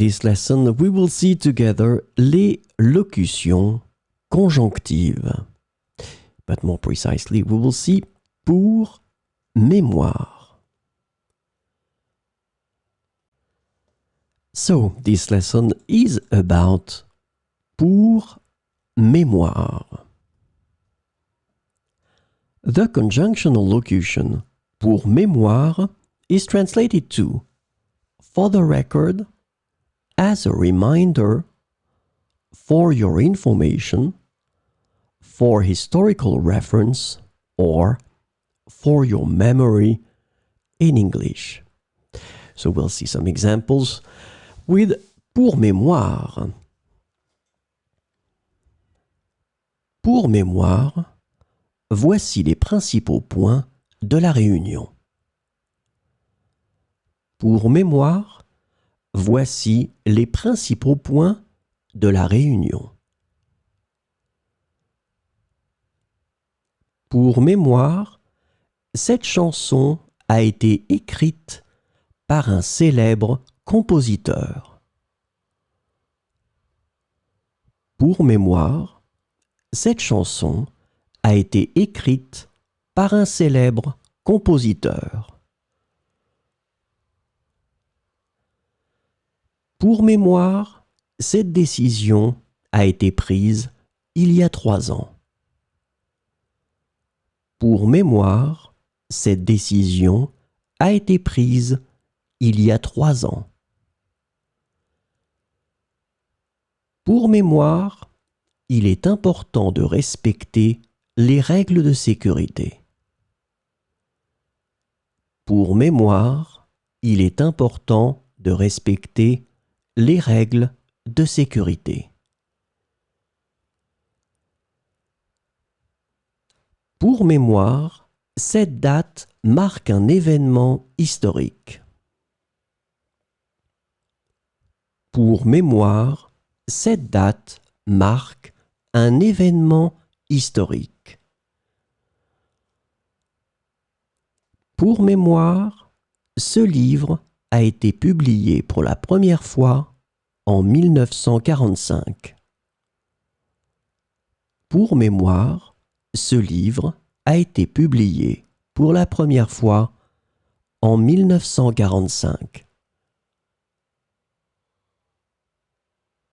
this lesson, we will see together les locutions conjonctives. But more precisely, we will see pour mémoire. So, this lesson is about pour mémoire. The conjunctional locution pour mémoire is translated to for the record, as a reminder, for your information, for historical reference, or for your memory in English. So we'll see some examples with pour mémoire. Pour mémoire, voici les principaux points de la réunion. Pour mémoire, voici les principaux points de la réunion. Pour mémoire, cette chanson a été écrite par un célèbre compositeur. Pour mémoire, cette chanson a été écrite par un célèbre compositeur. Pour mémoire, cette décision a été prise il y a 3 ans. Pour mémoire, cette décision a été prise il y a 3 ans. Pour mémoire, il est important de respecter les règles de sécurité. Pour mémoire, il est important de respecter les règles de sécurité. Pour mémoire, cette date marque un événement historique. Pour mémoire, cette date marque un événement historique. Pour mémoire, ce livre a été publié pour la première fois en 1945. Pour mémoire, ce livre a été publié pour la première fois en 1945.